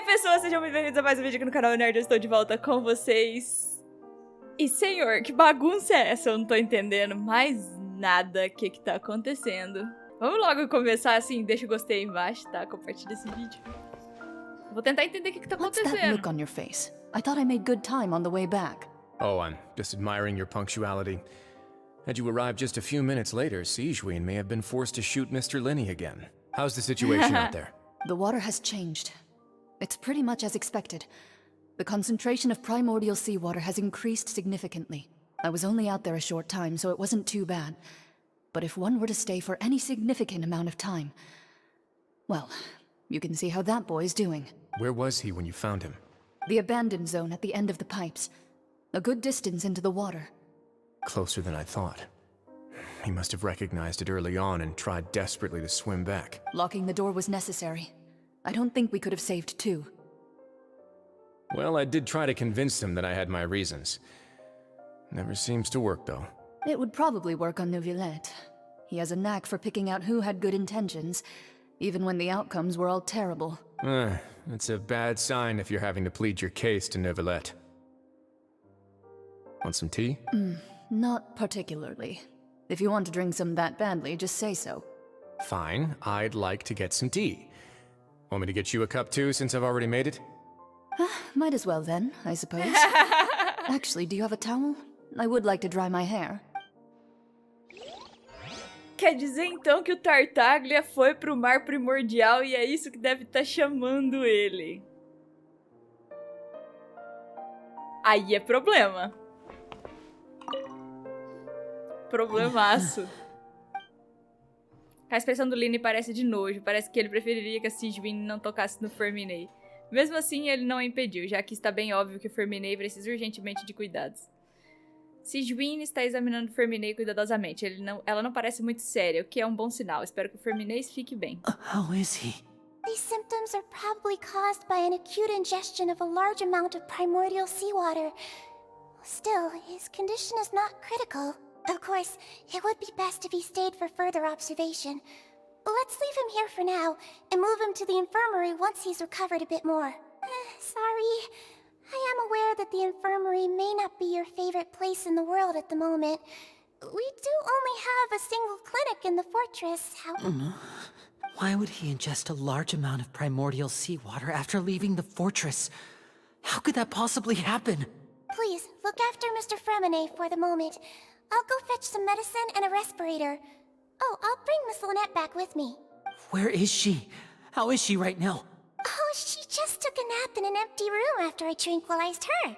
pessoas, sejam muito bem-vindos a mais um vídeo aqui no canal Nerd. Eu estou de volta com vocês. E senhor, que bagunça é essa? Eu não tô entendendo mais nada que tá acontecendo. Vamos logo começar assim, deixa o gostei aí embaixo, tá? Compartilha esse vídeo. Vou tentar entender o que tá acontecendo. What's that look on your face? I thought I made good time on the way back. Oh, I'm just admiring your punctuality. Had you arrived just a few minutes later, Sigewinne may have been forced to shoot Mr. Lenny again. How's the situation out there? The water has changed. It's pretty much as expected. The concentration of primordial seawater has increased significantly. I was only out there a short time, so it wasn't too bad. But if one were to stay for any significant amount of time... well, you can see how that boy's doing. Where was he when you found him? The abandoned zone at the end of the pipes. A good distance into the water. Closer than I thought. He must have recognized it early on and tried desperately to swim back. Locking the door was necessary. I don't think we could have saved two. Well, I did try to convince him that I had my reasons. Never seems to work, though. It would probably work on Neuvillette. He has a knack for picking out who had good intentions, even when the outcomes were all terrible. It's a bad sign if you're having to plead your case to Neuvillette. Want some tea? Not particularly. If you want to drink some that badly, just say so. Fine, I'd like to get some tea. Want me to get you a cup too, since I've already made it? Might as well then, I suppose. Actually, do you have a towel? I would like to dry my hair. Quer dizer então que o Tartaglia foi pro mar primordial e é isso que deve estar chamando ele. Aí é problema. Problemaço. A expressão do Lenny parece de nojo. Parece que ele preferiria que a Sigewinne não tocasse no Ferminei. Mesmo assim, ele não a impediu, já que está bem óbvio que o Ferminei precisa urgentemente de cuidados. Sigewinne está examinando o Ferminei cuidadosamente. Ela não parece muito séria, o que é um bom sinal. Espero que o Ferminei fique bem. How is he? These symptoms are probably caused by an acute ingestion of a large amount of primordial seawater. Still, his condition is not critical. Of course, it would be best if he stayed for further observation. Let's leave him here for now, and move him to the infirmary once he's recovered a bit more. Sorry. I am aware that the infirmary may not be your favorite place in the world at the moment. We do only have a single clinic in the fortress, Why would he ingest a large amount of primordial seawater after leaving the fortress? How could that possibly happen? Please, look after Mr. Fremine for the moment. I'll go fetch some medicine and a respirator. Oh, I'll bring Miss Lynette back with me. Where is she? How is she right now? Oh, she just took a nap in an empty room after I tranquilized her.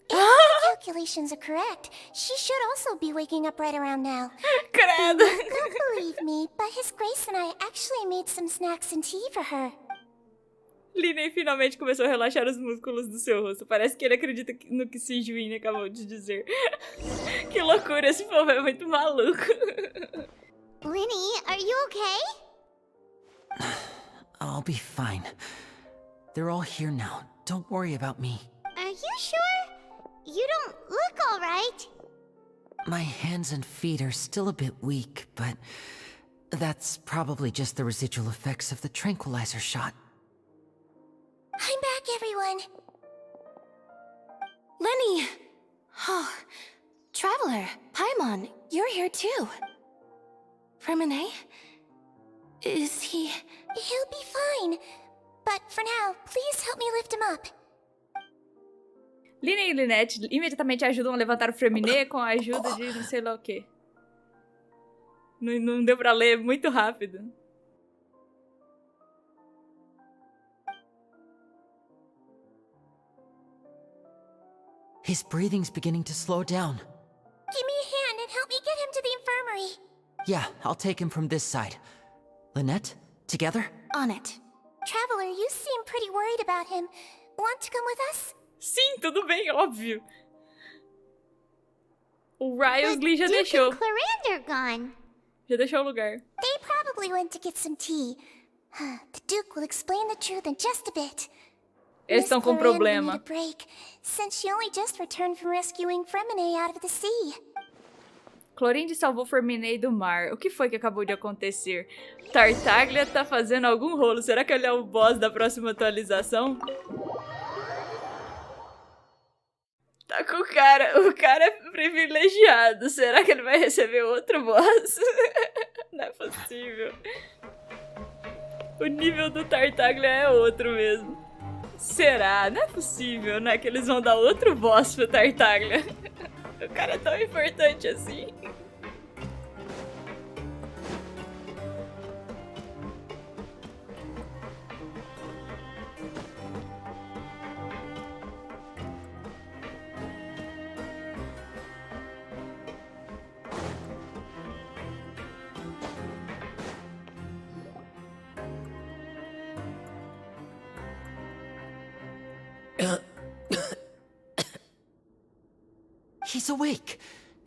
If my calculations are correct, she should also be waking up right around now. Credo! Don't believe me, but His Grace and I actually made some snacks and tea for her. Lenny finalmente começou a relaxar os músculos do seu rosto. Parece que ele acredita no que Sigewinne acabou de dizer. Que loucura, esse povo é muito maluco. Lenny, are you okay? I'll be fine. They're all here now. Don't worry about me. Are you sure? You don't look all right. My hands and feet are still a bit weak, but that's probably just the residual effects of the tranquilizer shot. I'm back, everyone. Lenny! Oh, Traveler, Paimon, you're here too. Fremine? Is he... He'll be fine. But for now, please help me lift him up. Lenny e Lynette imediatamente ajudam a levantar o Ferminei com a ajuda de não sei lá o quê. Não deu pra ler muito rápido. His breathing's beginning to slow down. Give me a hand and help me get him to the infirmary. Yeah, I'll take him from this side. Lynette, together? On it. Traveler, you seem pretty worried about him. Want to come with us? Sim, tudo bem, óbvio. O Ryosley já deixou. Clarander gone. Já deixou o lugar. They probably went to get some tea. The Duke will explain the truth in just a bit. Eles estão com problema. Need a break, since she only just returned from rescuing Fremine out of the sea. Clorinde salvou Forminei do mar. O que foi que acabou de acontecer? Tartaglia tá fazendo algum rolo. Será que ele é o boss da próxima atualização? Tá com o cara. O cara é privilegiado. Será que ele vai receber outro boss? Não é possível. O nível do Tartaglia é outro mesmo. Será? Não é possível, né? Que eles vão dar outro boss pro Tartaglia. O cara é tão importante assim. He's awake.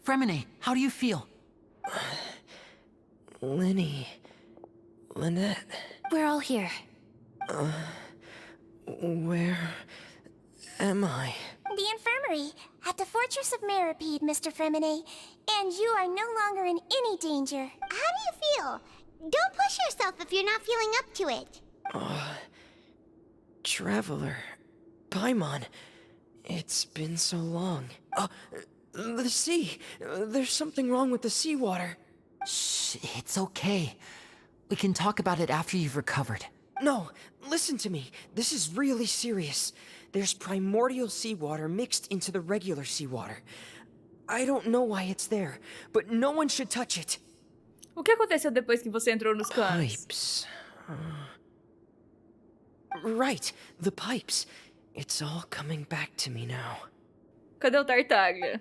Fremine, how do you feel? Lenny... Lynette... We're all here. Where... am I? The infirmary, at the Fortress of Meropide, Mr. Fremine. And you are no longer in any danger. How do you feel? Don't push yourself if you're not feeling up to it. Traveler... Paimon... It's been so long. The sea! There's something wrong with the seawater. Shh, it's okay. We can talk about it after you've recovered. No, listen to me. This is really serious. There's primordial seawater mixed into the regular seawater. I don't know why it's there, but no one should touch it. O que aconteceu depois que você entrou nos clãs? Pipes. Right, the pipes. It's all coming back to me now. Cadê o Tartaglia?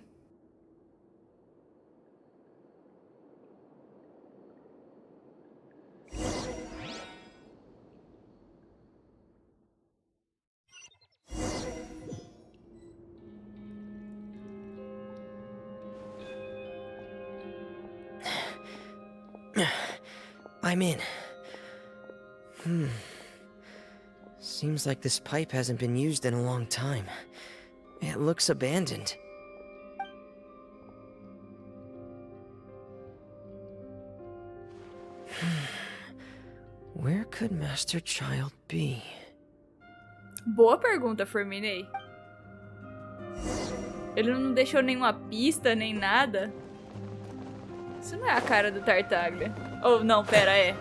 I'm in. Seems like this pipe hasn't been used in a long time. It looks abandoned. Where could Master Child be? Boa pergunta, Forminei. Ele não deixou nenhuma pista, nem nada. Isso não é a cara do Tartaglia. Oh, não, pera, é.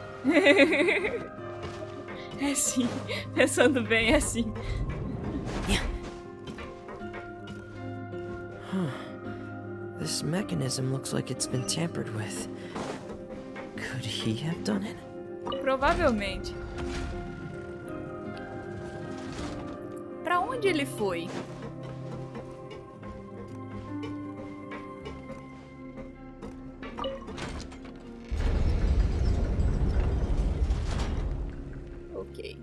É sim. Pensando bem, é sim. This mechanism looks like it's been tampered with. Could he have done it? Provavelmente. Pra onde ele foi? Ok.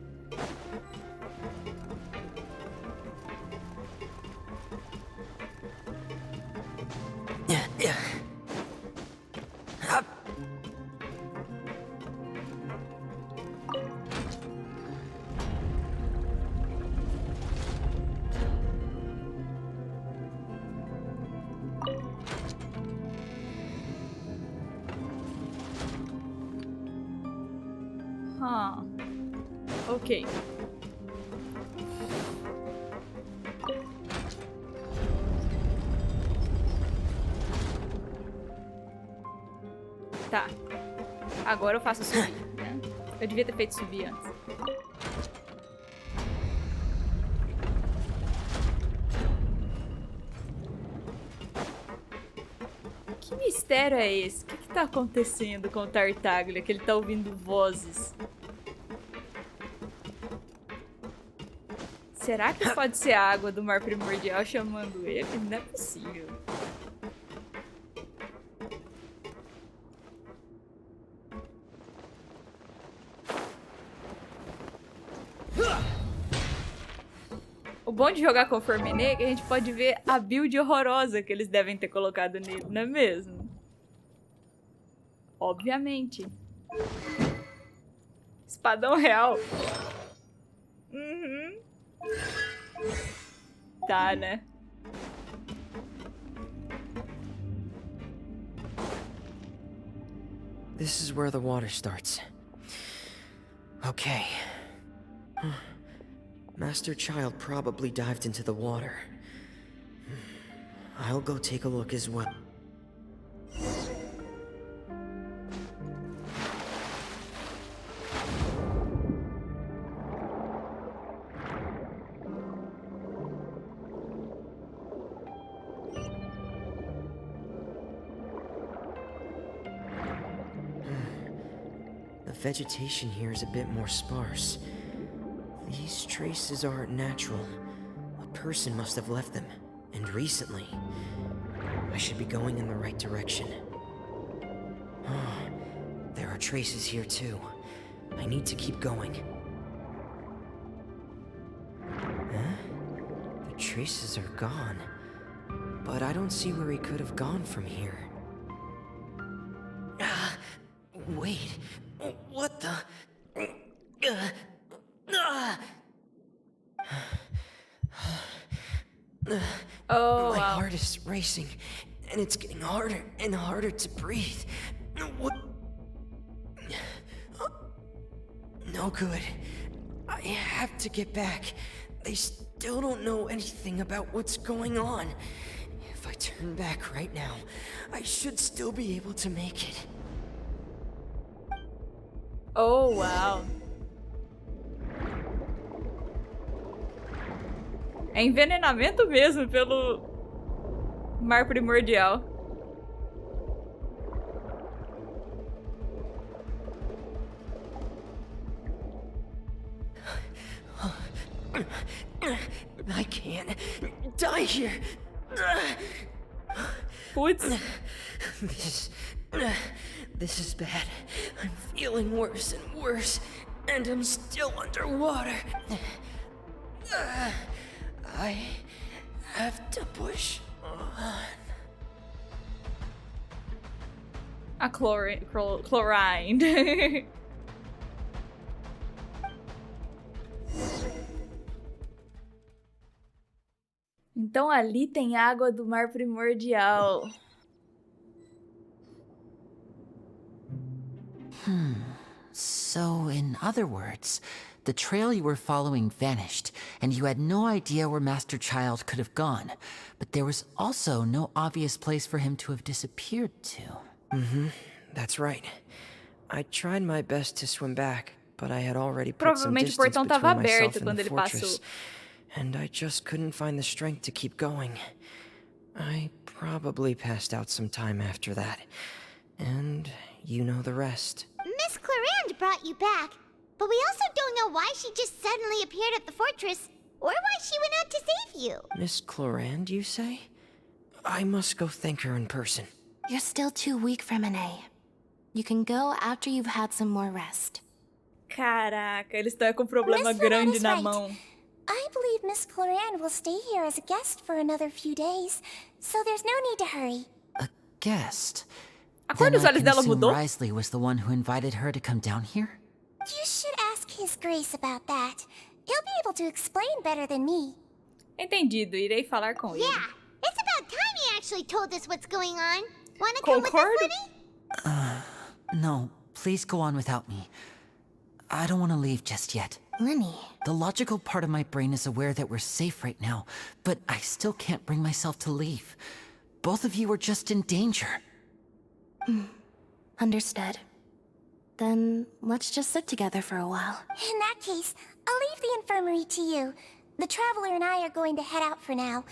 Ok. Tá. Agora eu faço subir, né? Eu devia ter feito subir antes. Que mistério é esse? O que tá acontecendo com o Tartaglia? Que ele tá ouvindo vozes. Será que pode ser a água do mar primordial chamando ele? Não é possível. O bom de jogar com o Forminei é que a gente pode ver a build horrorosa que eles devem ter colocado nele, não é mesmo? Obviamente. Espadão real. Uhum. Tá, né? this is where the water starts. Okay. Master Child probably dived into the water. I'll go take a look as well. The vegetation here is a bit more sparse. These traces aren't natural. A person must have left them, and recently. I should be going in the right direction. There are traces here too. I need to keep going. The traces are gone. But I don't see where he could have gone from here. Wait. What the? Oh, My wow. heart is racing, and it's getting harder and harder to breathe. What? No good. I have to get back. They still don't know anything about what's going on. If I turn back right now, I should still be able to make it. Oh, uau. É envenenamento mesmo pelo mar primordial. I can't die here. Putz. This is bad. I'm feeling worse and worse, and I'm still underwater. I have to push on. A chlorine. Então ali tem água do mar primordial. So, in other words, the trail you were following vanished, and you had no idea where Master Child could have gone. But there was also no obvious place for him to have disappeared to. That's right. I tried my best to swim back, but I had already put some Provavelmente o distance portão between estava myself aberto and quando the ele fortress, passou. and I just couldn't find the strength to keep going. I probably passed out some time after that, and you know the rest. Miss Clarande brought you back, but we also don't know why she just suddenly appeared at the fortress, or why she went out to save you. Miss Clarande, you say? I must go thank her in person. You're still too weak for Monet. You can go after you've had some more rest. Caraca, eles estão com um problema Miss grande Fernanda's na right. mão. I believe Miss Clarande will stay here as a guest for another few days, so there's no need to hurry. A guest? A cor Then dos I olhos can dela assume mudou? Risley was the one who invited her to come down here? You should ask His Grace about that. He'll be able to explain better than me. Entendido, irei falar com ele. Yeah, it's about time he actually told us what's going on. Wanna come with us, Concordo. Lenny? No, please go on without me. I don't want to leave just yet. Lenny. The logical part of my brain is aware that we're safe right now, but I still can't bring myself to leave. Both of you are just in danger. Understood. Then let's just sit together for a while. In that case, I'll leave the infirmary to you. The Traveler and I are going to head out for now.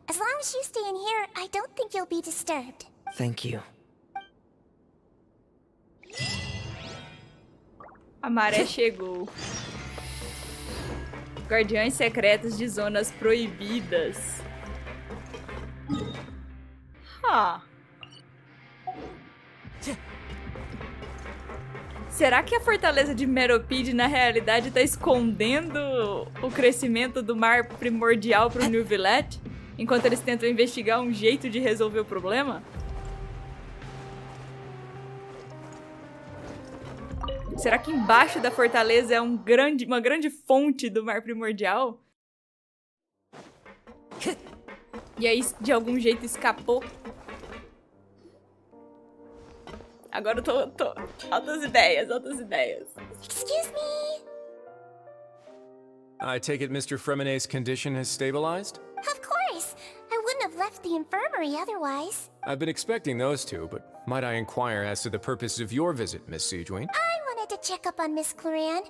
As long as you stay in here, I don't think you'll be disturbed. Thank you. A maré chegou. Guardiões secretos de zonas proibidas. Será que a Fortaleza de Meropide, na realidade, tá escondendo o crescimento do mar primordial pro New Villette? Enquanto eles tentam investigar um jeito de resolver o problema? Será que embaixo da fortaleza é uma grande fonte do mar primordial? E aí, de algum jeito, escapou? Agora eu tô... Altas ideias, altas ideias. Excuse me? I take it Mr. Fremonet's condition has stabilized? Of course. I wouldn't have left the infirmary otherwise. I've been expecting those two, but might I inquire as to the purpose of your visit, Miss Siegewien? I wanted to check up on Miss Cloran.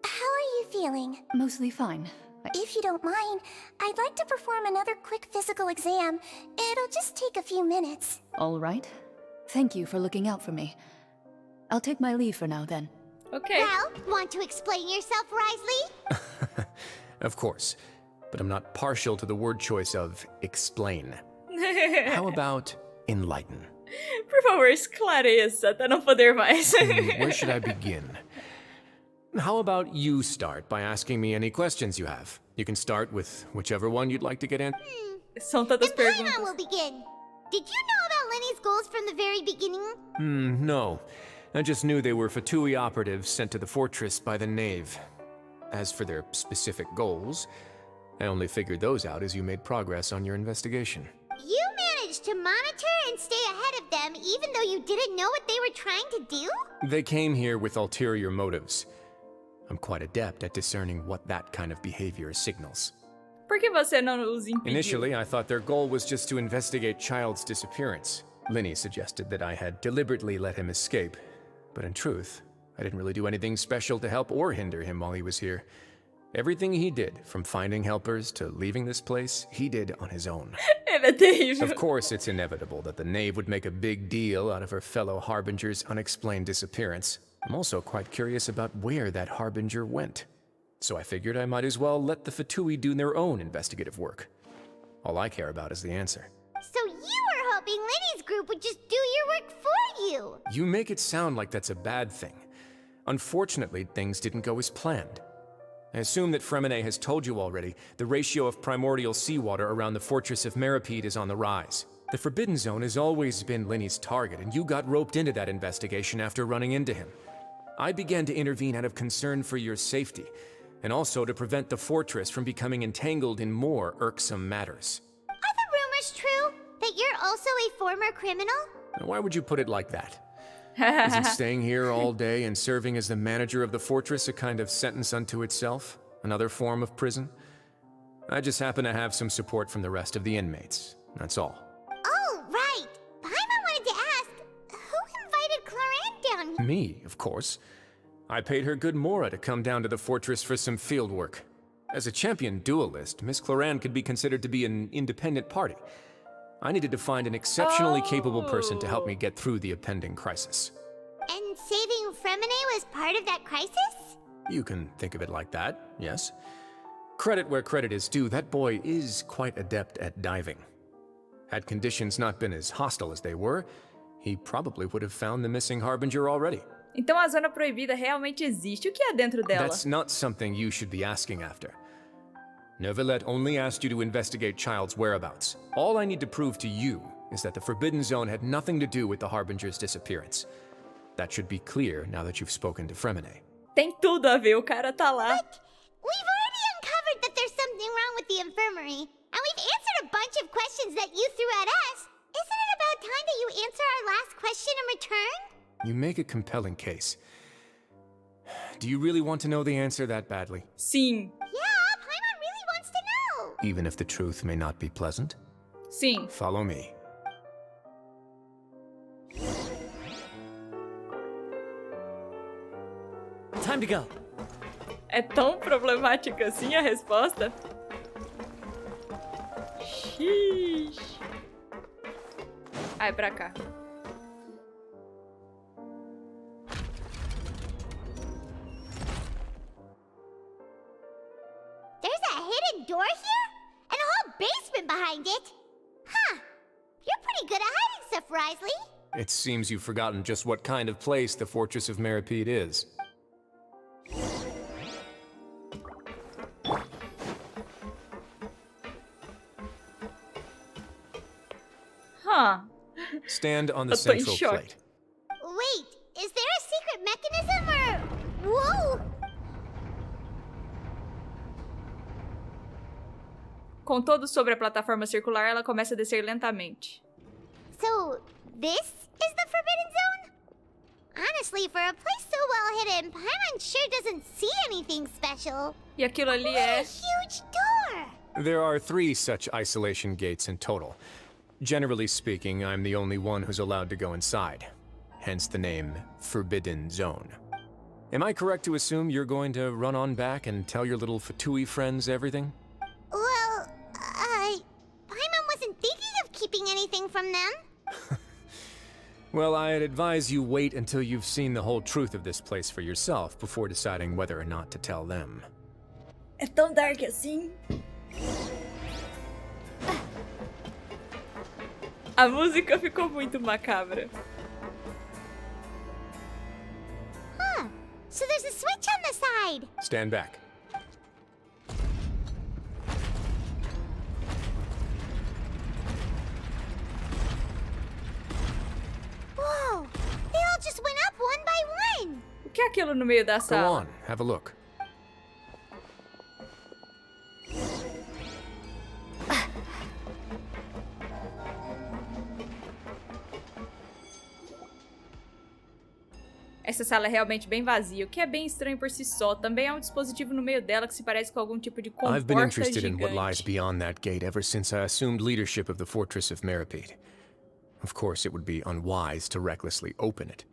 How are you feeling? Mostly fine. If you don't mind, I'd like to perform another quick physical exam. It'll just take a few minutes. All right. Thank you for looking out for me. I'll take my leave for now, then. Ok. Well, want to explain yourself, Risley? Of course, but I'm not partial to the word choice of explain. How about enlighten? Por favor, esclareça até não poder mais. Where should I begin? How about you start by asking me any questions you have? You can start with whichever one you'd like to get in. São tantas Then perguntas. Paimon will begin. Did you know about Lenny's goals from the very beginning? No. I just knew they were Fatui operatives sent to the fortress by the Knave. As for their specific goals, I only figured those out as you made progress on your investigation. You managed to monitor and stay ahead of them even though you didn't know what they were trying to do? They came here with ulterior motives. I'm quite adept at discerning what that kind of behavior signals. Por que você não os impediu? Initially, I thought their goal was just to investigate Child's disappearance. Linny suggested that I had deliberately let him escape, but in truth, I didn't really do anything special to help or hinder him while he was here. Everything he did, from finding helpers to leaving this place, he did on his own. Ele é terrível. Of course, it's inevitable that the Knave would make a big deal out of her fellow Harbinger's unexplained disappearance. I'm also quite curious about where that Harbinger went. So I figured I might as well let the Fatui do their own investigative work. All I care about is the answer. So you were hoping Lenny's group would just do your work for you? You make it sound like that's a bad thing. Unfortunately, things didn't go as planned. I assume that Fremonet has told you already, the ratio of primordial seawater around the fortress of Meropide is on the rise. The Forbidden Zone has always been Linny's target, and you got roped into that investigation after running into him. I began to intervene out of concern for your safety, and also to prevent the fortress from becoming entangled in more irksome matters. Are the rumors true? That you're also a former criminal? Now, why would you put it like that? Isn't staying here all day and serving as the manager of the fortress a kind of sentence unto itself? Another form of prison? I just happen to have some support from the rest of the inmates. That's all. Oh, right. Paimon wanted to ask, who invited Cloran down here? Me, of course. I paid her good mora to come down to the fortress for some field work. As a champion duelist, Miss Cloran could be considered to be an independent party. I needed to find an exceptionally capable person to help me get through the impending crisis. And saving Fremonet was part of that crisis? You can think of it like that, yes. Credit where credit is due, that boy is quite adept at diving. Had conditions not been as hostile as they were, he probably would have found the missing Harbinger already. Então a zona proibida realmente existe. O que há dentro dela? That's not something you should be asking after. Neuvillette only asked you to investigate Child's whereabouts. All I need to prove to you is that the Forbidden Zone had nothing to do with the Harbinger's disappearance. That should be clear now that you've spoken to Fremonet. Tem tudo a ver, o cara tá lá. We've already uncovered that there's something wrong with the infirmary, and we've answered a bunch of questions that you threw at us. Isn't it about time that you answer our last question in return? You make a compelling case. Do you really want to know the answer that badly? Sim. Yeah, Paimon really wants to know. Even if the truth may not be pleasant? Sim. Follow me. Time to go. É tão problemática assim a resposta? Xiii. Ai, pra cá. There's a hidden door here? And a whole basement behind it? Huh. You're pretty good at hiding stuff, Risley. It seems you've forgotten just what kind of place the Fortress of Meropide is. Huh. Stand on the Eu tô em central choque. plate. Wait, is there a secret mechanism or... Whoa! Com todo sobre a plataforma circular, ela começa a descer lentamente. So, this is the Forbidden Zone? Honestly, for a place so well hidden, Paimon sure doesn't see anything special. E aquilo ali What a é... huge door! There are 3 such isolation gates in total. Generally speaking, I'm the only one who's allowed to go inside. Hence the name Forbidden Zone. Am I correct to assume you're going to run on back and tell your little Fatui friends everything? Well, Paimon wasn't thinking of keeping anything from them. Well, I'd advise you wait until you've seen the whole truth of this place for yourself before deciding whether or not to tell them. É tão dark assim. A música ficou muito macabra. Huh. So there's a switch on the side. Stand back. Whoa! They all just went up one by one. O que é aquilo no meio da Go sala? on, have a look. Essa sala é realmente bem vazia, o que é bem estranho por si só. Também há um dispositivo no meio dela que se parece com algum tipo de I've been comporta interested in what lies gigante. beyond that gate ever since I assumed leadership of the Fortress of Meropide. Of course, it would be unwise to recklessly open it,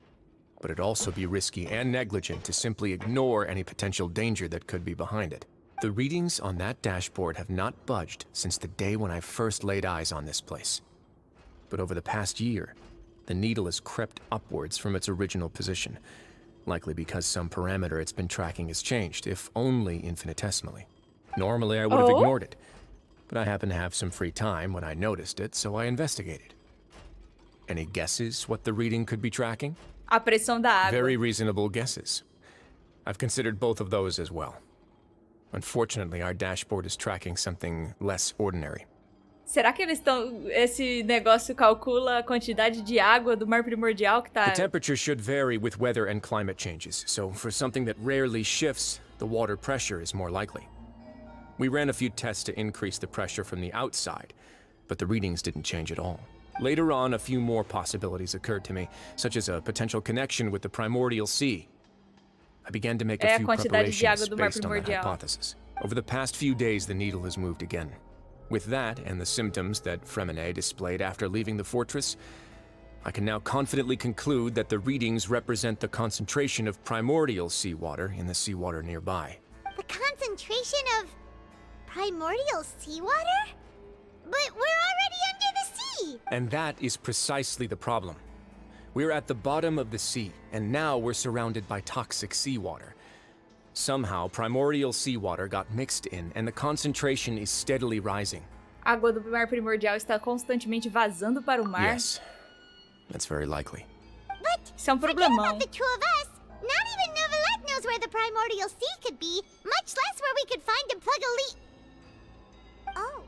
but it'd also be risky and negligent to simply ignore any potential danger that could be behind it. The readings on that dashboard have not budged since the day when I first laid eyes on this place. But over the past year, the needle has crept upwards from its original position, likely because some parameter it's been tracking has changed, if only infinitesimally. Normally, I would have ignored it, but I happened to have some free time when I noticed it, so I investigated. Any guesses what the reading could be tracking? A pressão da água. Very reasonable guesses. I've considered both of those as well. Unfortunately, our dashboard is tracking something less ordinary. Será que eles estão... Esse negócio calcula a quantidade de água do mar primordial que tá... The temperature should vary with weather and climate changes, so for something that rarely shifts, the water pressure is more likely. We ran a few tests to increase the pressure from the outside, but the readings didn't change at all. Later on, a few more possibilities occurred to me, such as a potential connection with the primordial sea. I began to make a few preparations based on that hypothesis. Over the past few days, the needle has moved again. With that, and the symptoms that Fremine displayed after leaving the fortress, I can now confidently conclude that the readings represent the concentration of primordial seawater in the seawater nearby. The concentration of primordial seawater? But we're already under the sea! And that is precisely the problem. We're at the bottom of the sea, and now we're surrounded by toxic seawater. Somehow, primordial seawater got mixed in, and the concentration is steadily rising. A água do mar primordial está constantemente vazando para o mar. Yes, that's very likely. But Isso é um forget problemão. about the two of us. Not even Novelette knows where the primordial sea could be, much less where we could find and plug a leak. Oh.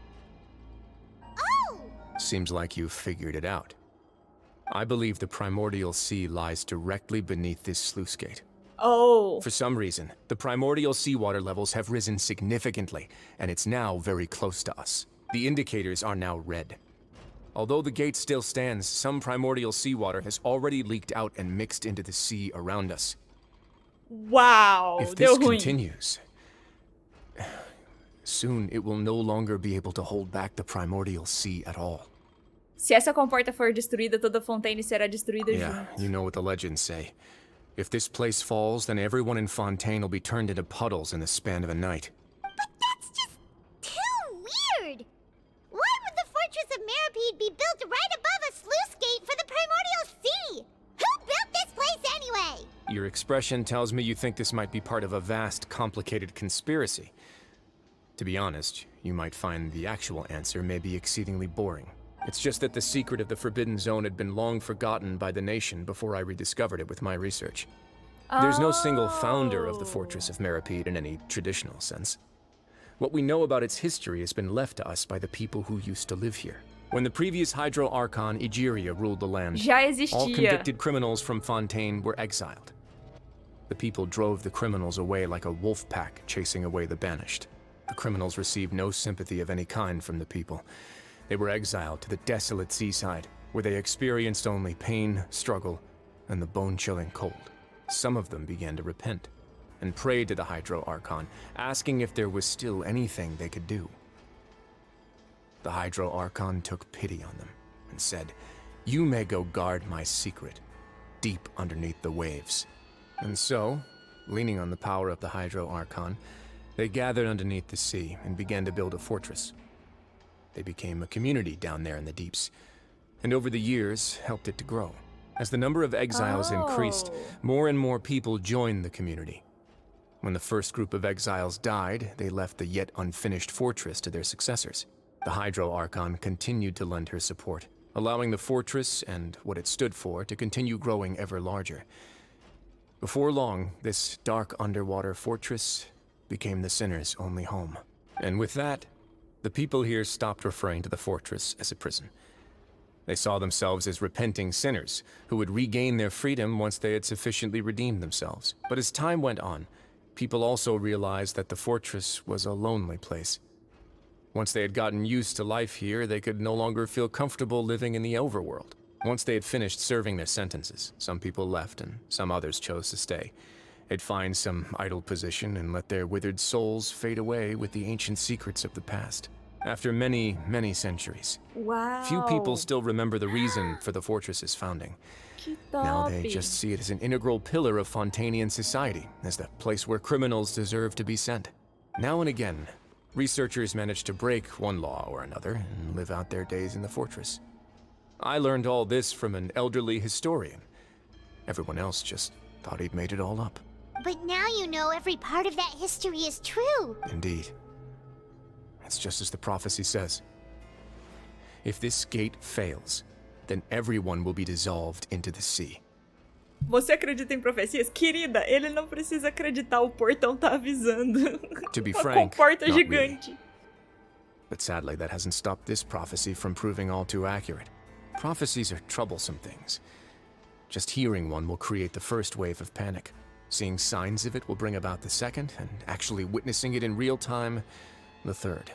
Oh! Seems like you've figured it out. I believe the primordial sea lies directly beneath this sluice gate. Oh. For some reason, the primordial seawater levels have risen significantly, and it's now very close to us. The indicators are now red. Although the gate still stands, some primordial seawater has already leaked out and mixed into the sea around us. Uau, If deu this ruim. continues, soon it will no longer be able to hold back the primordial sea at all. Se essa comporta for destruída, toda Fontaine será destruída Yeah, junto. you know what the legends say. If this place falls, then everyone in Fontaine will be turned into puddles in the span of a night. But that's just too weird! Why would the Fortress of Meropide be built right above a sluice gate for the primordial sea? Who built this place anyway? Your expression tells me you think this might be part of a vast, complicated conspiracy. To be honest, you might find the actual answer may be exceedingly boring. It's just that the secret of the Forbidden Zone had been long forgotten by the nation before I rediscovered it with my research. There's no single founder of the Fortress of Meropide in any traditional sense. What we know about its history has been left to us by the people who used to live here. When the previous Hydro Archon Egeria ruled the land, Já all existia. convicted criminals from Fontaine were exiled. The people drove the criminals away like a wolf pack chasing away the banished. The criminals received no sympathy of any kind from the people. They were exiled to the desolate seaside, where they experienced only pain, struggle, and the bone-chilling cold, some of them began to repent and prayed to the Hydro Archon, asking if there was still anything they could do. The Hydro Archon took pity on them and said, "You may go guard my secret, deep underneath the waves." And so, leaning on the power of the Hydro Archon, they gathered underneath the sea and began to build a fortress. They became a community down there in the deeps, and over the years helped it to grow. As the number of exiles increased, more and more people joined the community. When the first group of exiles died, they left the yet unfinished fortress to their successors. The Hydro Archon continued to lend her support, allowing the fortress and what it stood for to continue growing ever larger. Before long, this dark underwater fortress became the sinner's only home. And with that, the people here stopped referring to the fortress as a prison. They saw themselves as repenting sinners who would regain their freedom once they had sufficiently redeemed themselves. But as time went on, people also realized that the fortress was a lonely place. Once they had gotten used to life here, they could no longer feel comfortable living in the overworld. Once they had finished serving their sentences, some people left and some others chose to stay. They'd find some idle position and let their withered souls fade away with the ancient secrets of the past. After many, many centuries, few people still remember the reason for the fortress's founding. Now they just see it as an integral pillar of Fontainian society, as the place where criminals deserve to be sent. Now and again, researchers manage to break one law or another and live out their days in the fortress. I learned all this from an elderly historian. Everyone else just thought he'd made it all up. But now you know every part of that history is true. Indeed. It's just as the prophecy says. If this gate fails, then everyone will be dissolved into the sea. Você acredita em profecias? Querida, ele não precisa acreditar, o portão tá avisando. To be Uma frank, comporta not gigante. really. But sadly, that hasn't stopped this prophecy from proving all too accurate. Prophecies are troublesome things. Just hearing one will create the first wave of panic. Seeing signs of it will bring about the second, and actually witnessing it in real time, the third.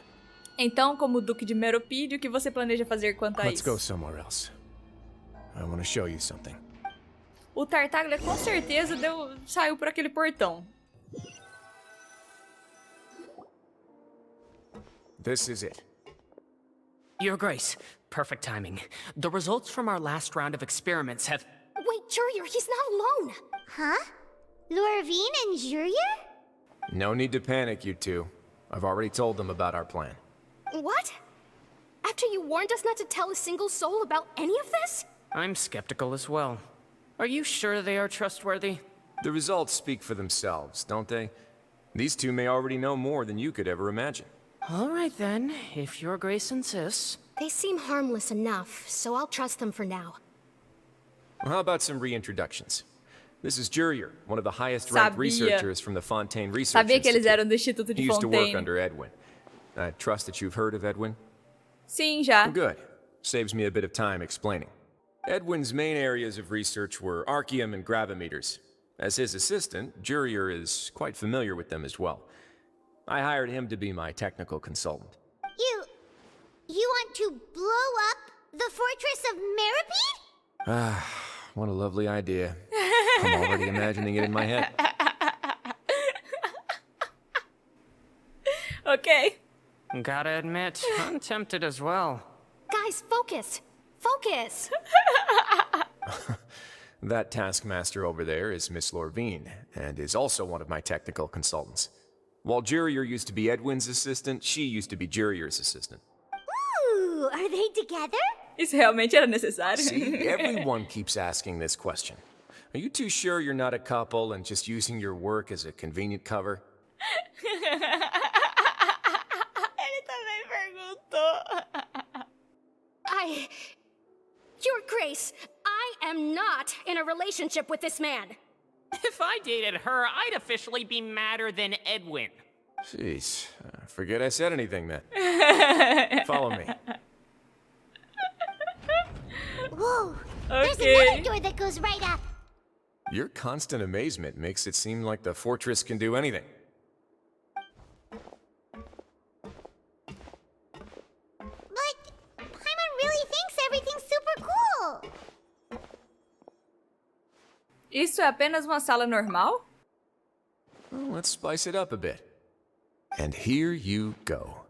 Então, como Duque de Meropide, o que você planeja fazer quanto a Let's isso? go somewhere else. I want to show you something. O Tartaglia com certeza saiu por aquele portão. This is it. Your Grace, perfect timing. The results from our last round of experiments have... Wait, Jurier, he's not alone. Huh? Lorvine and Jurier? No need to panic, you two. I've already told them about our plan. What? After you warned us not to tell a single soul about any of this? I'm skeptical as well. Are you sure they are trustworthy? The results speak for themselves, don't they? These two may already know more than you could ever imagine. All right then, if Your Grace insists. They seem harmless enough, so I'll trust them for now. Well, how about some reintroductions? This is Jurier, one of the highest-ranked researchers from the Fontaine Research Sabia que eles Institute. eram do Instituto de He used to work Fontaine. under Edwin. I trust that you've heard of Edwin? Sim, já. Good. Saves me a bit of time explaining. Edwin's main areas of research were archeum and gravimeters. As his assistant, Jurier is quite familiar with them as well. I hired him to be my technical consultant. You want to blow up the Fortress of Meropide? Ah, what a lovely idea. I'm already imagining it in my head. Ok. Gotta admit, I'm tempted as well. Guys, focus! Focus! That taskmaster over there is Miss Lorvine, and is also one of my technical consultants. While Jurier used to be Edwin's assistant, she used to be Jurier's assistant. Ooh, are they together? Isso realmente era necessário? See, everyone keeps asking this question. Are you too sure you're not a couple and just using your work as a convenient cover? Ele também perguntou. Your Grace, I am not in a relationship with this man. If I dated her, I'd officially be madder than Edwin. Jeez, forget I said anything then. Follow me. Whoa, there's Okay. another door that goes right up. Your constant amazement makes it seem like the fortress can do anything. But Paimon really thinks everything's super cool. Isso é apenas uma sala normal? Well, let's spice it up a bit. And here you go.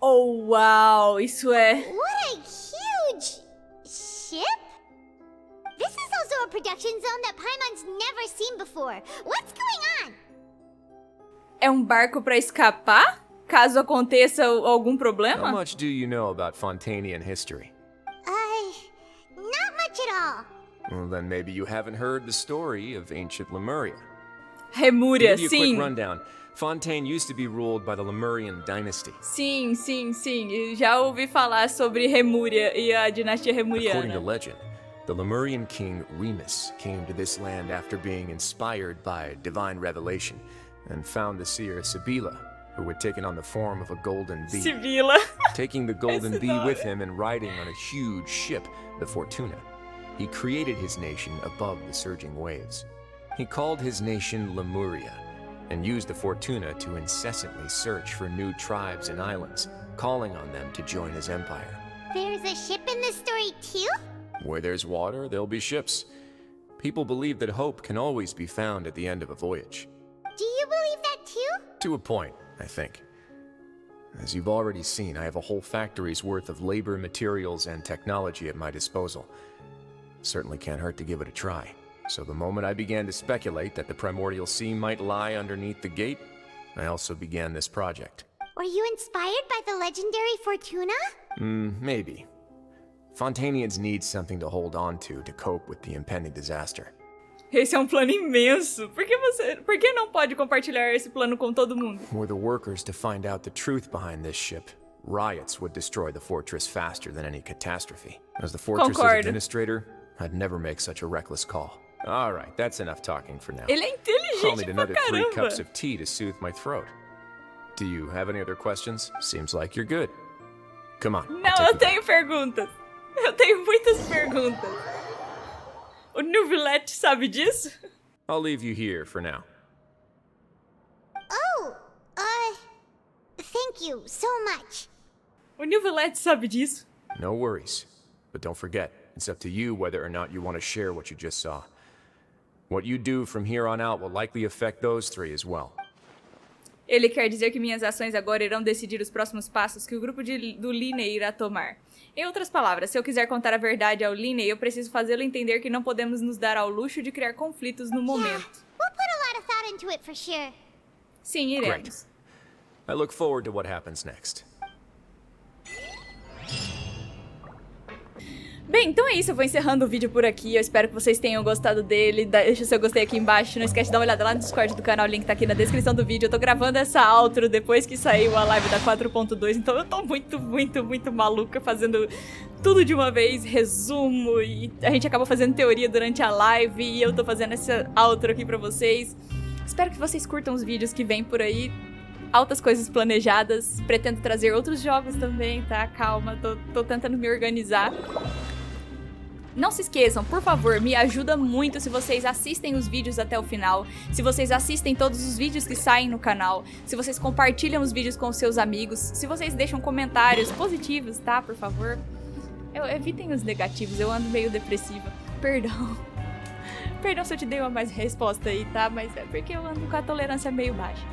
Oh, uau! Isso é... What a huge ship? This is also a production zone that Paimon's never seen before. What's going on? É um barco pra escapar? Caso aconteça algum problema? How much do you know about Fontainian history? Not much at all. Well, then maybe you haven't heard the story of ancient Lemuria. Remúria, To give you a sim. quick rundown, Fontaine used to be ruled by the Lemurian dynasty. Sim. Eu já ouvi falar sobre Remúria e a dinastia According to remuriana. legend, the Lemurian king Remus came to this land after being inspired by divine revelation and found the seer Sibila, who had taken on the form of a golden bee. Sibila. Taking the golden Esse bee nome. with him and riding on a huge ship, the Fortuna, he created his nation above the surging waves. He called his nation Lemuria and used the Fortuna to incessantly search for new tribes and islands, calling on them to join his empire. There's a ship in this story too? Where there's water, there'll be ships. People believe that hope can always be found at the end of a voyage. Do you believe that too? To a point, I think. As you've already seen, I have a whole factory's worth of labor, materials, and technology at my disposal. Certainly can't hurt to give it a try. So the moment I began to speculate that the primordial sea might lie underneath the gate, I also began this project. Were you inspired by the legendary Fortuna? Maybe. Fontainians need something to hold on to cope with the impending disaster. Esse é um plano imenso. Por que não pode compartilhar esse plano com todo mundo? Were the workers to find out the truth behind this ship, riots would destroy the fortress faster than any catastrophe. As the fortress's Concordo. administrator, I'd never make such a reckless call. All right, that's enough talking for now. Ele é I'll need inteligente pra another 3 caramba. cups of tea to soothe my throat. Do you have any other questions? Seems like you're good. Come on. I'll Não, take eu you back. tenho perguntas. Eu tenho muitas perguntas. O Nuvilete sabe disso? I'll leave you here for now. Oh, thank you so much. O Nuvilete sabe disso? No worries. But don't forget, it's up to you whether or not you want to share what you just saw. What you do from here on out will likely affect those 3 as well. Ele quer dizer que minhas ações agora irão decidir os próximos passos que o grupo do Liney irá tomar. Em outras palavras, se eu quiser contar a verdade ao Liney, eu preciso fazê-lo entender que não podemos nos dar ao luxo de criar conflitos no momento. We'll put a lot of thought into it for sure. Sim, iremos. I look forward to what happens next. Bem, então é isso, eu vou encerrando o vídeo por aqui, eu espero que vocês tenham gostado dele, deixa o seu gostei aqui embaixo, não esquece de dar uma olhada lá no Discord do canal, o link tá aqui na descrição do vídeo, eu tô gravando essa outro depois que saiu a live da 4.2, então eu tô muito maluca fazendo tudo de uma vez, resumo, e a gente acabou fazendo teoria durante a live, e eu tô fazendo essa outro aqui pra vocês. Espero que vocês curtam os vídeos que vem por aí, altas coisas planejadas, pretendo trazer outros jogos também, tá? Calma, tô tentando me organizar. Não se esqueçam, por favor, me ajuda muito se vocês assistem os vídeos até o final, se vocês assistem todos os vídeos que saem no canal, se vocês compartilham os vídeos com os seus amigos, se vocês deixam comentários positivos, tá? Por favor. Evitem os negativos, eu ando meio depressiva. Perdão. Perdão se eu te dei uma mais resposta aí, tá? Mas é porque eu ando com a tolerância meio baixa.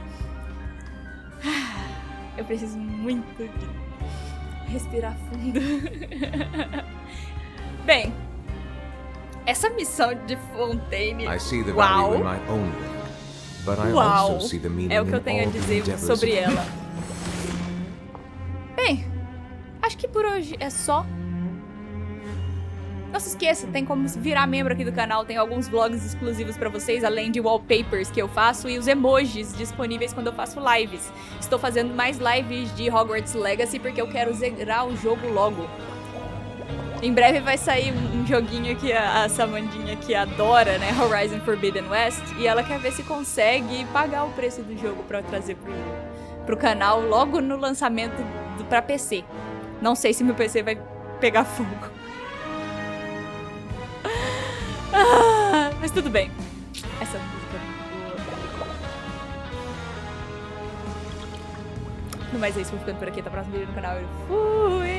Eu preciso muito de respirar fundo. Bem, essa missão de Fontaine, I see the uau, value in my own work, but I uau, also see the meaning é o que eu in tenho a all the dizer endeavors sobre of- ela. Bem, acho que por hoje é só. Não se esqueça, tem como virar membro aqui do canal, tem alguns vlogs exclusivos pra vocês, além de wallpapers que eu faço e os emojis disponíveis quando eu faço lives. Estou fazendo mais lives de Hogwarts Legacy porque eu quero zerar o jogo logo. Em breve vai sair um joguinho que a Samandinha que adora, né, Horizon Forbidden West, e ela quer ver se consegue pagar o preço do jogo pra eu trazer pro canal logo no lançamento pra PC. Não sei se meu PC vai pegar fogo. Mas tudo bem. Essa música é muito boa. No mais é isso, vou ficando por aqui. Até o próximo vídeo no canal. Fui!